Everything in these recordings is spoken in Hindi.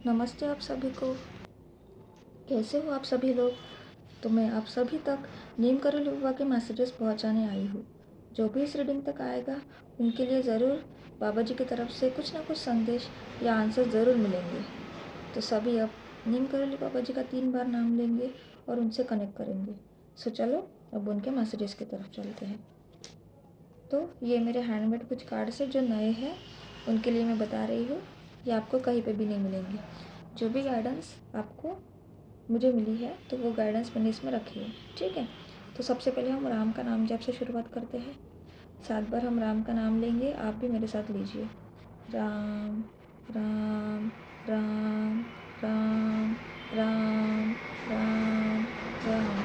नमस्ते आप सभी को। कैसे हो आप सभी लोग। तो मैं आप सभी तक नीम करोली बाबा के मैसेजेस पहुंचाने आई हूँ। जो भी इस रीडिंग तक आएगा उनके लिए ज़रूर बाबा जी की तरफ से कुछ ना कुछ संदेश या आंसर ज़रूर मिलेंगे। तो सभी अब नीम करोली बाबा जी का 3 बार नाम लेंगे और उनसे कनेक्ट करेंगे। सो चलो अब उनके मैसेजेस की तरफ चलते हैं। तो ये मेरे हैंडमेड कुछ कार्ड्स हैं जो नए हैं, उनके लिए मैं बता रही हूँ। ये आपको कहीं पे भी नहीं मिलेंगे। जो भी गाइडेंस आपको मुझे मिली है तो वो गाइडेंस मैंने इसमें रखी है, ठीक है। तो सबसे पहले हम राम का नाम जप से शुरुआत करते हैं। 7 बार हम राम का नाम लेंगे, आप भी मेरे साथ लीजिए। राम राम राम राम राम राम राम।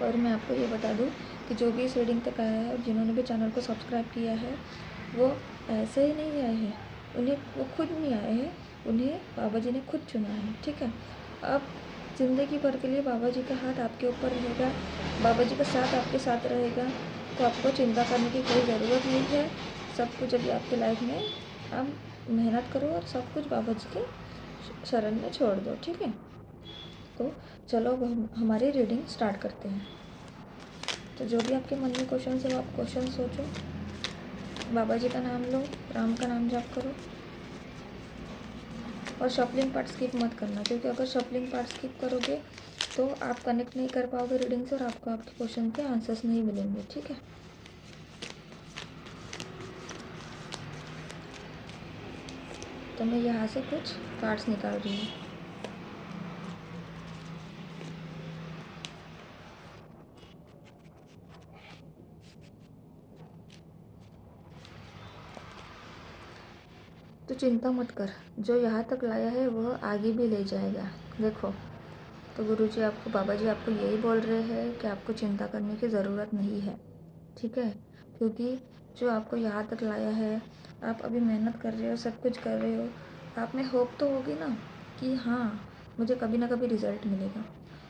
और मैं आपको ये बता दूँ कि जो भी इस रीडिंग तक आया है और जिन्होंने भी चैनल को सब्सक्राइब किया है वो ऐसे ही नहीं आए हैं, उन्हें वो खुद नहीं आए हैं, उन्हें बाबा जी ने खुद चुना है, ठीक है। अब ज़िंदगी भर के लिए बाबा जी का हाथ आपके ऊपर रहेगा, बाबा जी का साथ आपके साथ रहेगा। तो आपको चिंता करने की कोई ज़रूरत नहीं है। सब कुछ अभी आपके लाइफ में आप मेहनत करो और सब कुछ बाबा जी के शरण में छोड़ दो, ठीक है। तो चलो अब हम हमारी रीडिंग स्टार्ट करते हैं। तो जो भी आपके मन में क्वेश्चन है वो आप क्वेश्चन सोचो, बाबा जी का नाम लो, राम का नाम जाप करो और शफलिंग पार्ट स्किप मत करना, क्योंकि अगर शफलिंग पार्ट स्किप करोगे तो आप कनेक्ट नहीं कर पाओगे रीडिंग से और आपको आपके क्वेश्चन के आंसर्स नहीं मिलेंगे, ठीक है। तो मैं यहाँ से कुछ कार्ड्स निकाल रही हूँ। तो चिंता मत कर, जो यहाँ तक लाया है वह आगे भी ले जाएगा। देखो, तो गुरुजी आपको, बाबा जी आपको यही बोल रहे हैं कि आपको चिंता करने की ज़रूरत नहीं है, ठीक है। क्योंकि जो आपको यहाँ तक लाया है, आप अभी मेहनत कर रहे हो, सब कुछ कर रहे हो, आप में होप तो होगी ना कि हाँ मुझे कभी ना कभी रिज़ल्ट मिलेगा।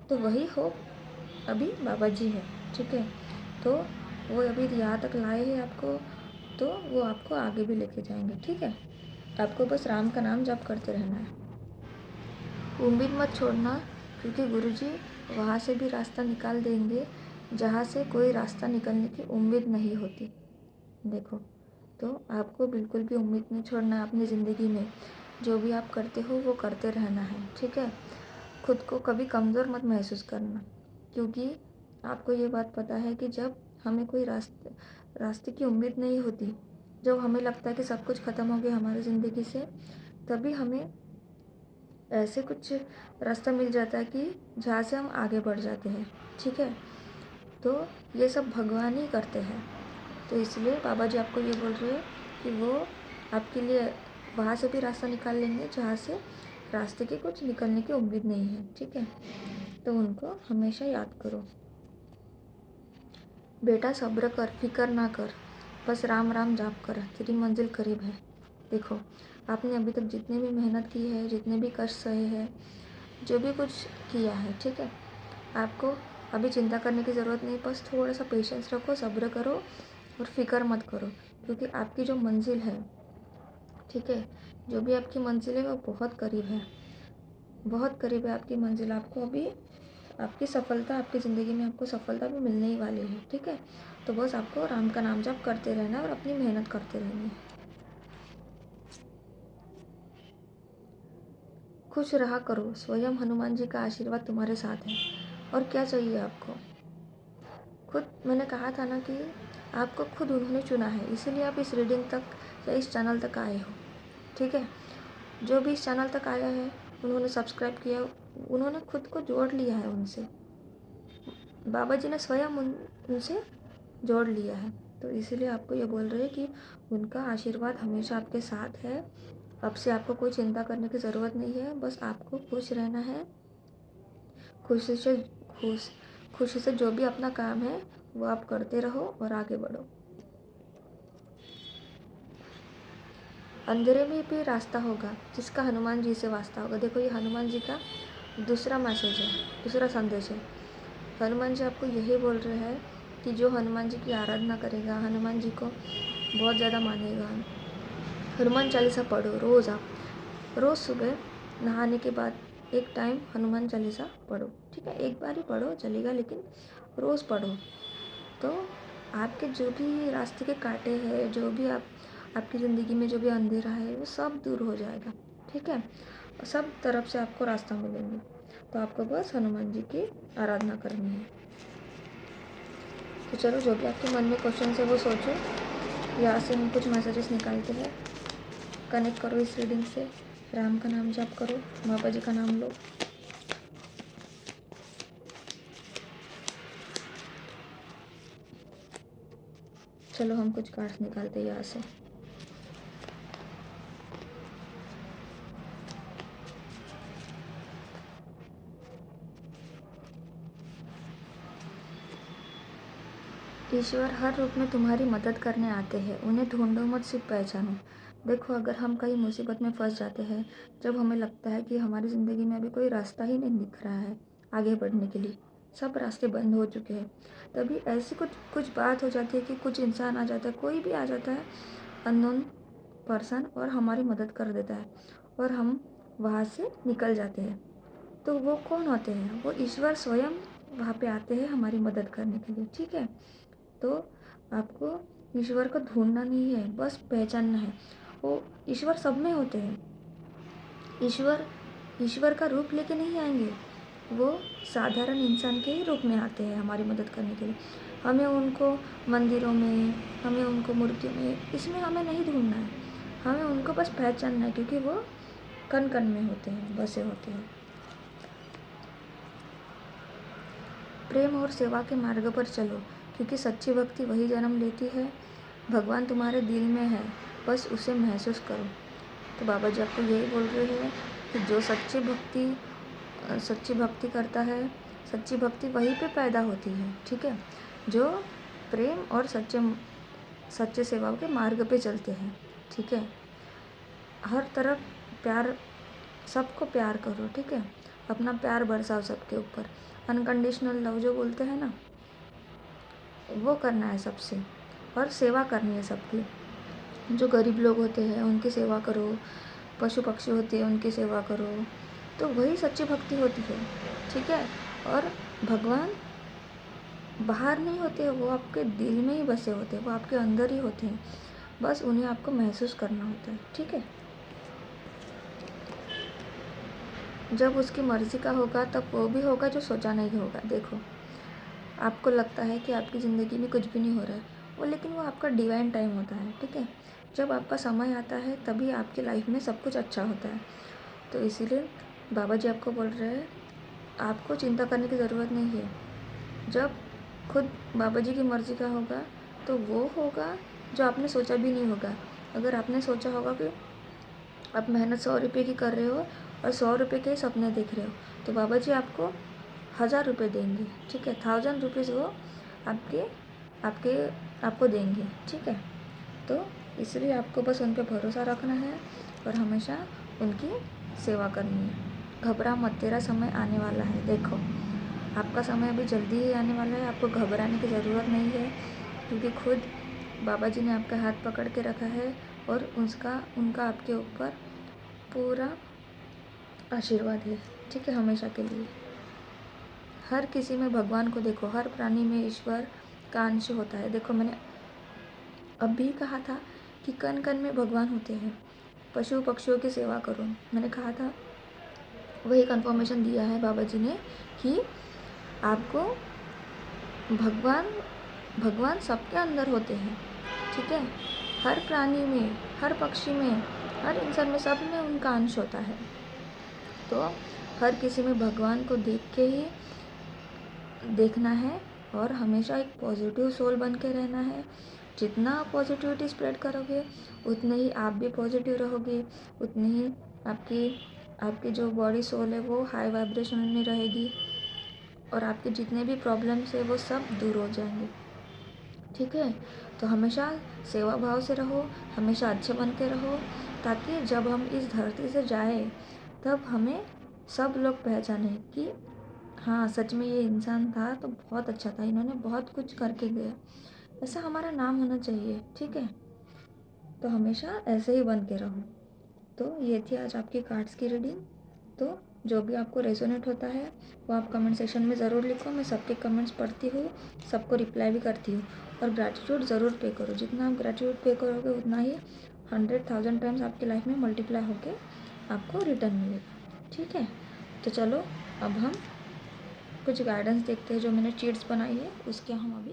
तो वही होप अभी बाबा जी है, ठीक है। तो वो अभी यहाँ तक लाए हैं आपको, तो वो आपको आगे भी लेके जाएंगे, ठीक है। आपको बस राम का नाम जप करते रहना है। उम्मीद मत छोड़ना, क्योंकि गुरुजी वहाँ से भी रास्ता निकाल देंगे जहाँ से कोई रास्ता निकलने की उम्मीद नहीं होती। देखो, तो आपको बिल्कुल भी उम्मीद नहीं छोड़ना है अपनी ज़िंदगी में। जो भी आप करते हो वो करते रहना है, ठीक है। खुद को कभी कमज़ोर मत महसूस करना, क्योंकि आपको ये बात पता है कि जब हमें कोई रास्ते की उम्मीद नहीं होती, जब हमें लगता है कि सब कुछ ख़त्म हो गया हमारी ज़िंदगी से, तभी हमें ऐसे कुछ रास्ता मिल जाता है कि जहाँ से हम आगे बढ़ जाते हैं, ठीक है। तो ये सब भगवान ही करते हैं। तो इसलिए बाबा जी आपको ये बोल रहे हैं कि वो आपके लिए वहाँ से भी रास्ता निकाल लेंगे जहाँ से रास्ते की कुछ निकलने की उम्मीद नहीं है, ठीक है। तो उनको हमेशा याद करो। बेटा सब्र कर, फिक्र ना कर, बस राम राम जाप कर, तेरी मंजिल करीब है। देखो, आपने अभी तक जितनी भी मेहनत की है, जितने भी कष्ट सहे हैं, जो भी कुछ किया है, ठीक है, आपको अभी चिंता करने की ज़रूरत नहीं। बस थोड़ा सा पेशेंस रखो, सब्र करो और फिक्र मत करो, क्योंकि आपकी जो मंजिल है, ठीक है, जो भी आपकी मंजिल है वो बहुत करीब है, बहुत करीब है आपकी मंजिल। आपको अभी आपकी सफलता, आपकी ज़िंदगी में आपको सफलता भी मिलने ही वाली है, ठीक है। तो बस आपको राम का नाम जप करते रहना है और अपनी मेहनत करते रहनी है। खुश रहा करो, स्वयं हनुमान जी का आशीर्वाद तुम्हारे साथ है। और क्या चाहिए आपको। खुद मैंने कहा था ना कि आपको खुद उन्होंने चुना है, इसीलिए आप इस रीडिंग तक या इस चैनल तक आए हो, ठीक है। जो भी इस चैनल तक आया है, उन्होंने सब्सक्राइब किया, उन्होंने खुद को जोड़ लिया है उनसे, बाबा जी ने स्वयं उनसे जोड़ लिया है। तो इसीलिए आपको ये बोल रहे हैं कि उनका आशीर्वाद हमेशा आपके साथ है। अब से आपको कोई चिंता करने की ज़रूरत नहीं है, बस आपको खुश रहना है। खुशी से खुश खुशी से जो भी अपना काम है वो आप करते रहो और आगे बढ़ो। अंधेरे में भी रास्ता होगा जिसका हनुमान जी से वास्ता होगा। देखो, ये हनुमान जी का दूसरा मैसेज है, दूसरा संदेश है। हनुमान जी आपको यही बोल रहे हैं कि जो हनुमान जी की आराधना करेगा, हनुमान जी को बहुत ज़्यादा मानेगा, हनुमान चालीसा पढ़ो रोज़। आप रोज़ सुबह नहाने के बाद एक टाइम हनुमान चालीसा पढ़ो, ठीक है। एक बार ही पढ़ो चलेगा, लेकिन रोज़ पढ़ो। तो आपके जो भी रास्ते के कांटे हैं, जो भी आपकी ज़िंदगी में जो भी अंधेरा है, वो सब दूर हो जाएगा, ठीक है। और सब तरफ से आपको रास्ता मिलेंगे। तो आपको बस हनुमान जी की आराधना करनी है। तो चलो, जो भी आपके मन में क्वेश्चन है वो सोचो। यहाँ से हम कुछ मैसेजेस निकालते हैं। कनेक्ट करो इस रीडिंग से। राम का नाम जप करो, बाबा जी का नाम लो। चलो हम कुछ कार्ड्स निकालते हैं यहाँ से। ईश्वर हर रूप में तुम्हारी मदद करने आते हैं। उन्हें ढूंढो मत, सिर्फ पहचानो। देखो, अगर हम कहीं मुसीबत में फंस जाते हैं, जब हमें लगता है कि हमारी ज़िंदगी में अभी कोई रास्ता ही नहीं दिख रहा है आगे बढ़ने के लिए, सब रास्ते बंद हो चुके हैं, तभी ऐसी कुछ कुछ बात हो जाती है कि कुछ इंसान आ जाता है, कोई भी आ जाता है, अननोन पर्सन, और हमारी मदद कर देता है और हम वहाँ से निकल जाते हैं। तो वो कौन होते हैं? वो ईश्वर स्वयं वहाँ पे आते हैं हमारी मदद करने के लिए, ठीक है। तो आपको ईश्वर को ढूंढना नहीं है, बस पहचानना है। वो ईश्वर सब में होते हैं। ईश्वर ईश्वर का रूप लेके नहीं आएंगे, वो साधारण इंसान के ही रूप में आते हैं हमारी मदद करने के लिए। हमें उनको मंदिरों में, हमें उनको मूर्तियों में, इसमें हमें नहीं ढूंढना है। हमें उनको बस पहचानना है, क्योंकि वो कण कण में होते हैं, बसे होते हैं। प्रेम और सेवा के मार्ग पर चलो, क्योंकि सच्ची भक्ति वही जन्म लेती है। भगवान तुम्हारे दिल में है, बस उसे महसूस करो। तो बाबा जी आपको यही बोल रहे हैं कि जो सच्ची भक्ति करता है, सच्ची भक्ति वहीं पे पैदा होती है, ठीक है। जो प्रेम और सच्चे सेवा के मार्ग पे चलते हैं, ठीक है। हर तरफ प्यार, सबको प्यार करो, ठीक है। अपना प्यार बरसाओ सबके ऊपर। अनकंडीशनल लव जो बोलते हैं ना, वो करना है सबसे, और सेवा करनी है सबकी। जो गरीब लोग होते हैं उनकी सेवा करो, पशु पक्षी होते हैं उनकी सेवा करो। तो वही सच्ची भक्ति होती है, ठीक है। और भगवान बाहर नहीं होते, वो आपके दिल में ही बसे होते हैं, वो आपके अंदर ही होते हैं, बस उन्हें आपको महसूस करना होता है, ठीक है। जब उसकी मर्ज़ी का होगा तब वो भी होगा जो सोचा नहीं होगा। देखो, आपको लगता है कि आपकी ज़िंदगी में कुछ भी नहीं हो रहा है, वो लेकिन वो आपका डिवाइन टाइम होता है, ठीक है। जब आपका समय आता है तभी आपकी लाइफ में सब कुछ अच्छा होता है। तो इसीलिए बाबा जी आपको बोल रहे हैं, आपको चिंता करने की ज़रूरत नहीं है। जब खुद बाबा जी की मर्ज़ी का होगा तो वो होगा जो आपने सोचा भी नहीं होगा। अगर आपने सोचा होगा कि आप मेहनत 100 रुपये की कर रहे हो और 100 रुपये के ही सपने देख रहे हो, तो बाबा जी आपको 1000 रुपये देंगे, ठीक है। 1000 रुपीज़ वो आपके आपके आपको देंगे, ठीक है। तो इसलिए आपको बस उन पर भरोसा रखना है और हमेशा उनकी सेवा करनी है। घबरा मत, तेरा समय आने वाला है। देखो, आपका समय अभी जल्दी ही आने वाला है, आपको घबराने की ज़रूरत नहीं है, क्योंकि खुद बाबा जी ने आपका हाथ पकड़ के रखा है और उनका आपके ऊपर पूरा आशीर्वाद है, ठीक है, हमेशा के लिए। हर किसी में भगवान को देखो, हर प्राणी में ईश्वर का अंश होता है। देखो, मैंने अभी कहा था कि कण कण में भगवान होते हैं। पशु पक्षियों की सेवा करो, मैंने कहा था, वही कंफर्मेशन दिया है बाबा जी ने कि आपको भगवान भगवान सबके अंदर होते हैं, ठीक है। हर प्राणी में, हर पक्षी में, हर इंसान में, सब में उनका अंश होता है। तो हर किसी में भगवान को देख के ही देखना है और हमेशा एक पॉजिटिव सोल बन के रहना है। जितना आप पॉजिटिविटी स्प्रेड करोगे, उतने ही आप भी पॉजिटिव रहोगे, उतनी ही आपकी आपकी जो बॉडी सोल है वो हाई वाइब्रेशन में रहेगी और आपके जितने भी प्रॉब्लम्स है वो सब दूर हो जाएंगे, ठीक है। तो हमेशा सेवा भाव से रहो, हमेशा अच्छे बन के रहो, ताकि जब हम इस धरती से जाए तब हमें सब लोग पहचाने कि हाँ, सच में ये इंसान था तो बहुत अच्छा था, इन्होंने बहुत कुछ करके गया, ऐसा हमारा नाम होना चाहिए, ठीक है। तो हमेशा ऐसे ही बन के रहो। तो ये थी आज आपकी कार्ड्स की रीडिंग। तो जो भी आपको रेजोनेट होता है वो आप कमेंट सेक्शन में ज़रूर लिखो। मैं सबके कमेंट्स पढ़ती हूँ, सबको रिप्लाई भी करती हूँ। और ग्रैटिट्यूड ज़रूर पे करो। जितना आप ग्रैटिट्यूड पे करोगे उतना ही 100,000 टाइम्स आपकी लाइफ में मल्टीप्लाई होके आपको रिटर्न मिलेगा। ठीक है, तो चलो अब हम कुछ गाइडेंस देखते हैं। जो मैंने चीट्स बनाई है उसके हम अभी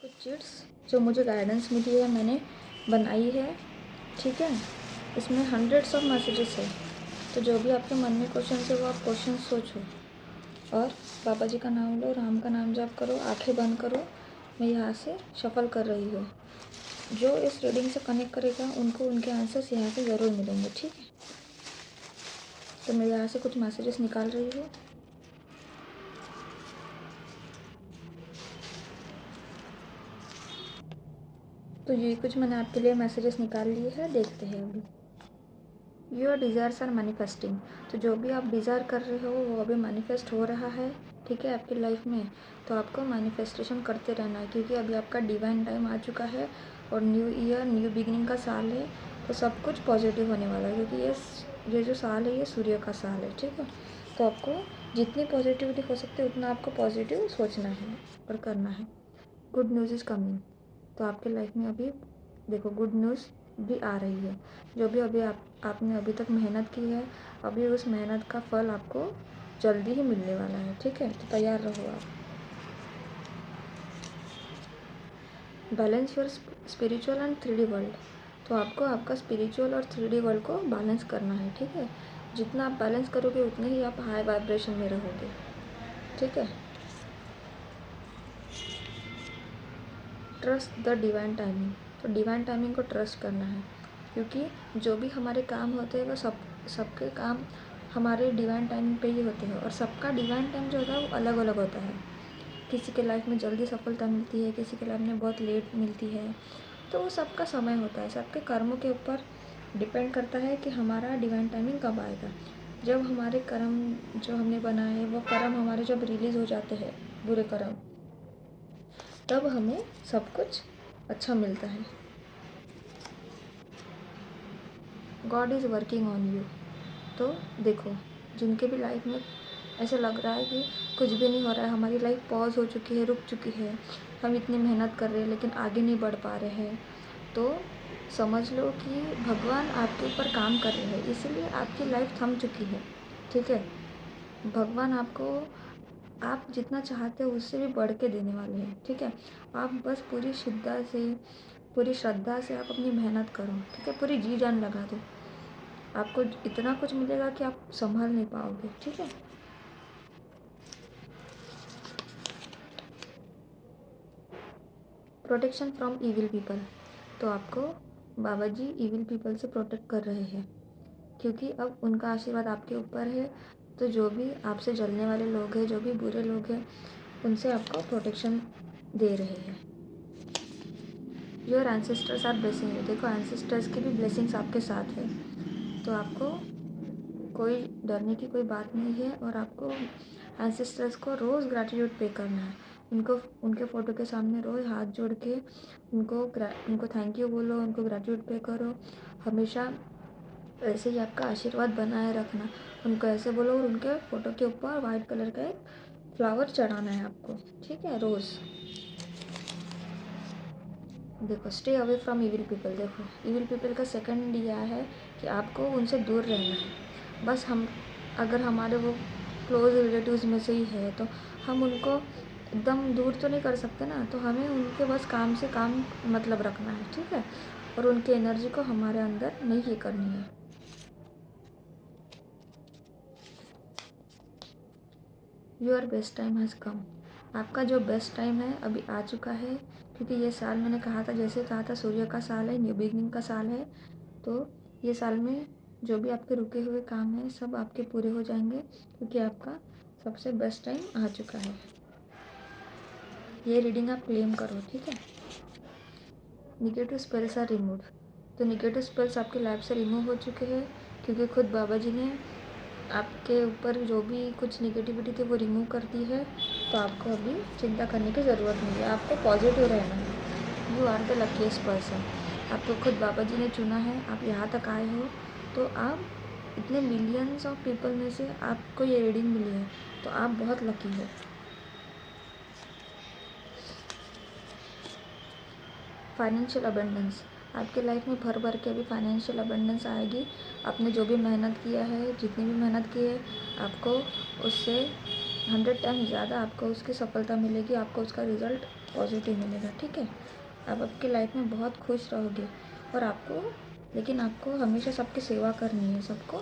कुछ चीट्स जो मुझे गाइडेंस मिली है मैंने बनाई है। ठीक है, इसमें हंड्रेड्स ऑफ मैसेजेस है। तो जो भी आपके मन में क्वेश्चन है वो आप क्वेश्चन सोचो और बाबा जी का नाम लो, राम का नाम जाप करो, आंखें बंद करो। मैं यहाँ से शफल कर रही हूँ। जो इस रीडिंग से कनेक्ट करेगा उनको उनके आंसर्स यहाँ से ज़रूर मिलेंगे। ठीक है, तो मैं यहाँ से कुछ मैसेजेस निकाल रही हूँ। तो ये कुछ मैंने आपके लिए मैसेजेस निकाल लिए हैं, देखते हैं अभी। Your desires are manifesting. तो जो भी आप डिज़ायर कर रहे हो वो अभी मैनिफेस्ट हो रहा है। ठीक है, आपकी लाइफ में। तो आपको मैनिफेस्टेशन करते रहना है क्योंकि अभी आपका डिवाइन टाइम आ चुका है और न्यू ईयर, न्यू बिगिनिंग का साल है। तो सब कुछ पॉजिटिव होने वाला है क्योंकि ये जो साल है ये सूर्य का साल है। ठीक है, तो आपको जितनी पॉजिटिविटी हो सकती है उतना आपको पॉजिटिव सोचना है और करना है। Good news is coming. तो आपके लाइफ में अभी देखो गुड न्यूज़ भी आ रही है। जो भी अभी आपने अभी तक मेहनत की है, अभी उस मेहनत का फल आपको जल्दी ही मिलने वाला है। ठीक है, तो तैयार रहो आप। Balance your spiritual and 3D world. तो आपको आपका स्पिरिचुअल और 3D वर्ल्ड को बैलेंस करना है। ठीक है, जितना आप बैलेंस करोगे उतने ही आप हाई वाइब्रेशन में रहोगे। ठीक है, ट्रस्ट द डिवाइन टाइमिंग। तो डिवाइन टाइमिंग को ट्रस्ट करना है क्योंकि जो भी हमारे काम होते हैं वो सबके काम हमारे डिवाइन टाइमिंग पे ही होते हैं। और सबका डिवाइन टाइम जो होता है वो अलग अलग होता है। किसी के लाइफ में जल्दी सफलता मिलती है, किसी के लाइफ में बहुत लेट मिलती है। तो वो सबका समय होता है। सबके कर्मों के ऊपर डिपेंड करता है कि हमारा डिवाइन टाइमिंग कब आएगा। जब हमारे कर्म जो हमने बनाए हैं वो कर्म हमारे जब रिलीज़ हो जाते हैं, बुरे कर्म, तब हमें सब कुछ अच्छा मिलता है। God is working on you. तो देखो, जिनके भी लाइफ में ऐसा लग रहा है कि कुछ भी नहीं हो रहा है, हमारी लाइफ पॉज हो चुकी है, रुक चुकी है, हम इतनी मेहनत कर रहे हैं लेकिन आगे नहीं बढ़ पा रहे हैं, तो समझ लो कि भगवान आपके ऊपर काम कर रहे हैं, इसलिए आपकी लाइफ थम चुकी है। ठीक है, भगवान आपको आप जितना चाहते हो उससे भी बढ़ के देने वाले हैं। ठीक है, आप बस पूरी पूरी श्रद्धा से आप अपनी मेहनत करो। ठीक है, पूरी जी जान लगा दो, आपको इतना कुछ मिलेगा कि आप संभाल नहीं पाओगे। ठीक है, प्रोटेक्शन फ्रॉम इविल पीपल। तो आपको बाबा जी इविल पीपल से प्रोटेक्ट कर रहे हैं क्योंकि अब उनका आशीर्वाद आपके ऊपर है। तो जो भी आपसे जलने वाले लोग हैं, जो भी बुरे लोग हैं, उनसे आपको प्रोटेक्शन दे रहे हैं। Your ancestors are blessing you. देखो, एंसेस्टर्स की भी ब्लेसिंग्स आपके साथ है। तो आपको कोई डरने की कोई बात नहीं है और आपको एंसेस्टर्स को रोज़ ग्रैटिट्यूड पे करना है। उनको उनके फ़ोटो के सामने रोज़ हाथ जोड़ के उनको थैंक यू बोलो, उनको ग्रैटिट्यूड पे करो। हमेशा ऐसे ही आपका आशीर्वाद बनाए रखना। उनको ऐसे बोलो और उनके फ़ोटो के ऊपर वाइट कलर का एक फ्लावर चढ़ाना है आपको। ठीक है, रोज़। देखो, stay away from evil people. देखो, इविल पीपल का सेकंड यह है कि आपको उनसे दूर रहना है। बस हम अगर हमारे वो क्लोज़ रिलेटिव्स में से ही है तो हम उनको एकदम दूर तो नहीं कर सकते ना, तो हमें उनके बस काम से काम मतलब रखना है। ठीक है, और उनकी एनर्जी को हमारे अंदर नहीं ये करनी है। Your best time has come. आपका जो बेस्ट टाइम है अभी आ चुका है क्योंकि ये साल मैंने कहा था, जैसे कहा था, सूर्य का साल है, न्यू बिगनिंग का साल है। तो ये साल में जो भी आपके रुके हुए काम हैं सब आपके पूरे हो जाएंगे क्योंकि आपका सबसे बेस्ट टाइम आ चुका है। ये रीडिंग आप क्लेम करो। ठीक है, निगेटिव स्पेल्स आर रिमूव। तो निगेटिव स्पेल्स आपके लाइफ से रिमूव हो चुके हैं क्योंकि खुद बाबा जी ने आपके ऊपर जो भी कुछ निगेटिविटी थी वो रिमूव कर दी है। तो आपको अभी चिंता करने की ज़रूरत नहीं है, आपको पॉजिटिव रहना है। You are the luckiest person. आपको खुद बाबा जी ने चुना है, आप यहाँ तक आए हो, तो आप इतने मिलियंस ऑफ पीपल में से आपको ये रीडिंग मिली है, तो आप बहुत लकी हो। फाइनेंशियल अबंडेंस, आपके लाइफ में भर भर के अभी फाइनेंशियल अबंडेंस आएगी। आपने जो भी मेहनत किया है, जितनी भी मेहनत की है, आपको उससे 100 टाइम ज़्यादा आपको उसकी सफलता मिलेगी, आपको उसका रिज़ल्ट पॉजिटिव मिलेगा। ठीक है, आप आपकी लाइफ में बहुत खुश रहोगे। और लेकिन आपको हमेशा सबकी सेवा करनी है, सबको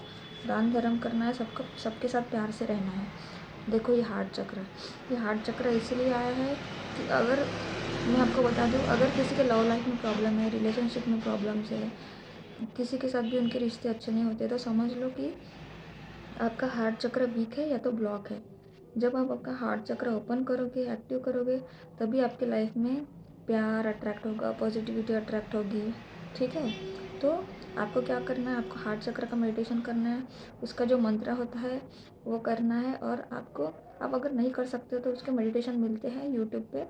दान धर्म करना है, सबके साथ प्यार से रहना है। देखो, ये हार्ट चक्र इसलिए आया है कि अगर मैं आपको बता दूं, अगर किसी के लव लाइफ में प्रॉब्लम है, रिलेशनशिप में प्रॉब्लम्स है, किसी के साथ भी उनके रिश्ते अच्छे नहीं होते, तो समझ लो कि आपका हार्ट चक्र वीक है या तो ब्लॉक है। जब आप आपका हार्ट चक्र ओपन करोगे, एक्टिव करोगे, तभी आपके लाइफ में प्यार अट्रैक्ट होगा, पॉजिटिविटी अट्रैक्ट होगी। ठीक है, तो आपको क्या करना है, आपको हार्ट चक्र का मेडिटेशन करना है, उसका जो मंत्र होता है वो करना है। और आप अगर नहीं कर सकते हो तो उसके मेडिटेशन मिलते हैं यूट्यूब पे,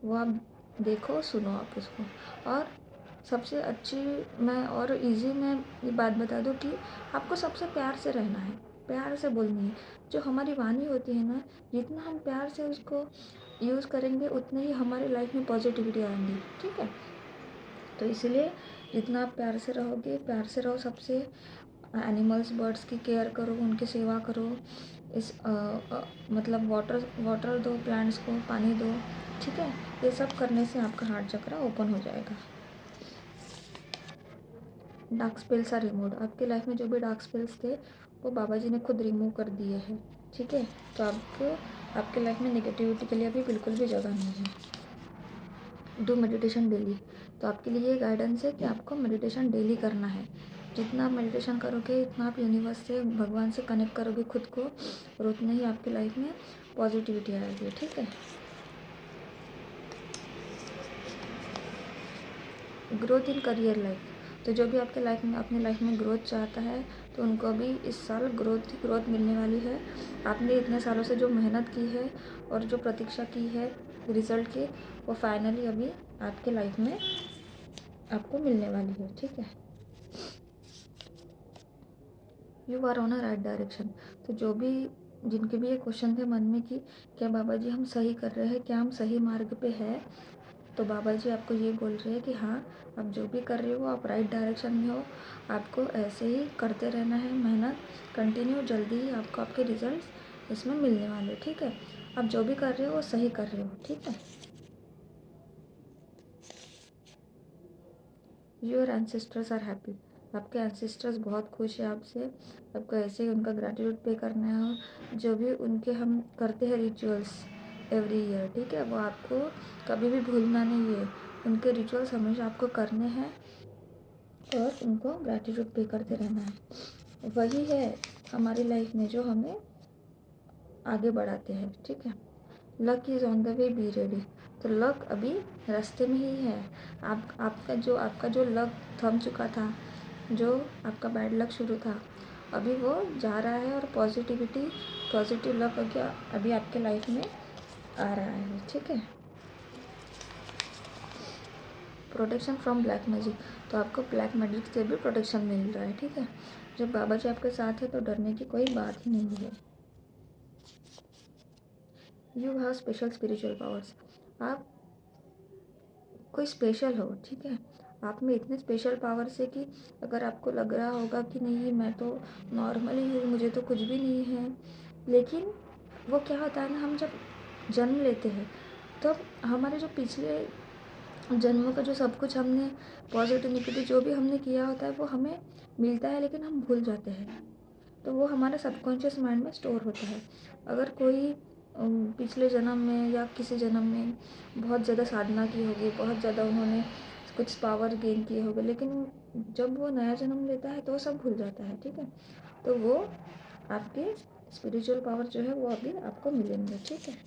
वो आप देखो, सुनो आप उसको। और सबसे अच्छी मैं और इजी मैं ये बात बता दूँ कि आपको सबसे प्यार से रहना है, प्यार से बोलनी है। जो हमारी वाणी होती है ना, जितना हम प्यार से उसको यूज़ करेंगे, उतने ही हमारी लाइफ में पॉजिटिविटी आएंगी। ठीक है, तो इसलिए जितना आप प्यार से रहोगे, प्यार से रहो सबसे। एनिमल्स, बर्ड्स की केयर करो, उनकी सेवा करो। मतलब वाटर दो, प्लांट्स को पानी दो। ठीक है, ये सब करने से आपका हार्ट चक्र ओपन हो जाएगा। डार्क स्पेल्स आर रिमूव्ड, आपके लाइफ में जो भी डार्क स्पेल्स थे वो बाबा जी ने खुद रिमूव कर दिए हैं। ठीक है, तो आपके लाइफ में नेगेटिविटी के लिए अभी बिल्कुल भी जगह नहीं है। डू मेडिटेशन डेली, तो आपके लिए ये गाइडेंस है कि आपको मेडिटेशन डेली करना है। जितना आप मेडिटेशन करोगे, इतना आप यूनिवर्स से, भगवान से कनेक्ट करोगे खुद को, और उतने ही आपकी लाइफ में पॉजिटिविटी आएगी। ठीक है, ग्रोथ इन करियर लाइफ, तो जो भी आपके लाइफ में, अपनी लाइफ में ग्रोथ चाहता है, तो उनको भी इस साल ग्रोथ मिलने वाली है। आपने इतने सालों से जो मेहनत की है और जो प्रतीक्षा की है रिजल्ट की, वो फाइनली अभी आपके लाइफ में आपको मिलने वाली है। ठीक है, you are on a right direction, तो जिनके भी ये क्वेश्चन थे मन में कि क्या बाबा जी हम सही कर रहे हैं, क्या हम सही मार्ग पे हैं, तो बाबा जी आपको ये बोल रहे हैं कि हाँ, आप जो भी कर रहे हो आप राइट डायरेक्शन में हो। आपको ऐसे ही करते रहना है, मेहनत कंटिन्यू, जल्दी ही आपको आपके रिजल्ट्स इसमें मिलने वाले। ठीक है, आप जो भी कर रहे हो वो सही कर रहे हो। ठीक है, योर एंसेस्टर्स आर हैप्पी, आपके एंसेस्टर्स बहुत खुश है आपसे। आपको ऐसे ही उनका ग्रैटिट्यूड पे करना है। जो भी उनके हम करते हैं रिचुअल्स एवरी ईयर, ठीक है, वो आपको कभी भी भूलना नहीं है। उनके रिचुअल्स हमेशा आपको करने हैं और उनको ग्रैटिट्यूड पे करते रहना है। वही है हमारी लाइफ में जो हमें आगे बढ़ाते हैं। ठीक है, luck is on the way, be ready, तो लक अभी रास्ते में ही है। आपका जो लक थम चुका था, जो आपका बैड लक शुरू था, अभी वो जा रहा है और पॉजिटिव लक अभी आपके लाइफ में आ रहा है। ठीक है, प्रोटेक्शन फ्रॉम ब्लैक मैजिक, तो आपको ब्लैक मैजिक से भी प्रोटेक्शन मिल रहा है। ठीक है, जब बाबा जी आपके साथ है तो डरने की कोई बात ही नहीं है। You have special spiritual powers, आप कोई स्पेशल हो। ठीक है, आप में इतने स्पेशल पावर्स है कि अगर आपको लग रहा होगा कि नहीं मैं तो नॉर्मल ही हूँ, मुझे तो कुछ भी नहीं है, लेकिन वो क्या होता है ना, हम जब जन्म लेते हैं तब हमारे जो पिछले जन्मों का जो सब कुछ हमने पॉजिटिव नेगेटिव जो भी हमने किया होता है वो हमें मिलता है, लेकिन हम भूल जाते हैं। तो वो हमारे सबकॉन्शियस माइंड में स्टोर होता है। अगर कोई पिछले जन्म में या किसी जन्म में बहुत ज़्यादा साधना की होगी, बहुत ज़्यादा उन्होंने कुछ पावर गेन किए होंगे, लेकिन जब वो नया जन्म लेता है तो वो सब भूल जाता है। ठीक है, तो वो आपके स्पिरिचुअल पावर जो है वो अभी आपको मिलेंगे। ठीक है,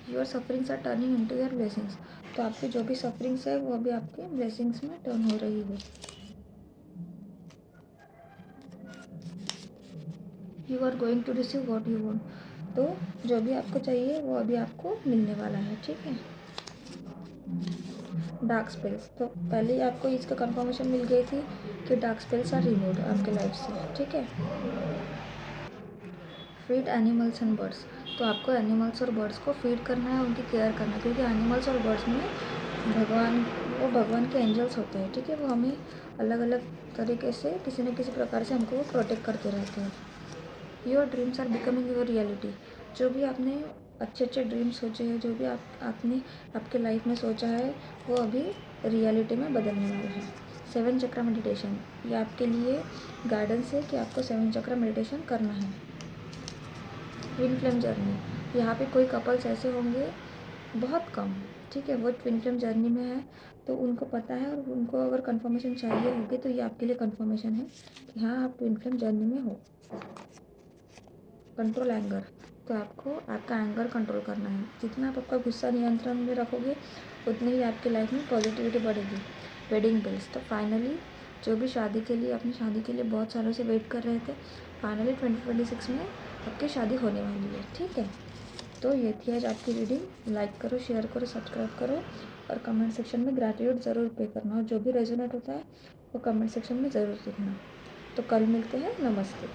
your sufferings are turning into your blessings, तो आपकी जो भी सफरिंग्स है वो अभी आपके ब्लेसिंग्स में टर्न हो रही है। You are going to receive what you want, तो जो भी आपको चाहिए वो अभी आपको मिलने वाला है। ठीक है, डार्क स्पेस, तो पहले ही आपको इसका कंफर्मेशन मिल गई थी कि डार्क स्पेल्स आर रिमूव्ड आपके लाइफ से, ठीक है। फीड एनिमल्स एंड बर्ड्स, तो आपको एनिमल्स और बर्ड्स को फीड करना है, उनकी केयर करना है, क्योंकि एनिमल्स और बर्ड्स में भगवान के एंजल्स होते हैं, ठीक है। वो हमें अलग अलग तरीके से किसी न किसी प्रकार से हमको वो प्रोटेक्ट करते रहते हैं। Your dreams are becoming your reality, जो भी आपने अच्छे अच्छे ड्रीम सोचे हैं, जो भी आपने आपके लाइफ में सोचा है, वो अभी रियलिटी में बदलने वाला है। 7 चक्र मेडिटेशन, ये आपके लिए गाइडेंस है कि आपको 7 चक्र मेडिटेशन करना है। ट्विन फ्लेम जर्नी, यहाँ पे कोई कपल्स ऐसे होंगे, बहुत कम, ठीक है, वो ट्विन फ्लेम जर्नी में है, तो उनको पता है और उनको अगर कंफर्मेशन चाहिए होगी तो ये आपके लिए कंफर्मेशन है कि हाँ आप ट्विन फ्लेम जर्नी में हो। कंट्रोल एंगर, तो आपको आपका एंगर कंट्रोल करना है। जितना आप आपका गुस्सा नियंत्रण में रखोगे उतनी ही आपकी लाइफ में पॉजिटिविटी बढ़ेगी। वेडिंग बिल्स, तो फाइनली जो भी शादी के लिए अपनी शादी के लिए बहुत सालों से वेट कर रहे थे, फाइनली 2026 में आपकी शादी होने वाली है, ठीक है। तो ये थी आज आपकी रीडिंग। लाइक करो, शेयर करो, सब्सक्राइब करो और कमेंट सेक्शन में ग्रैटिट्यूड ज़रूर पे करना, और जो भी रेजोनेट होता है वो कमेंट सेक्शन में ज़रूर लिखना। तो कल मिलते हैं, नमस्ते।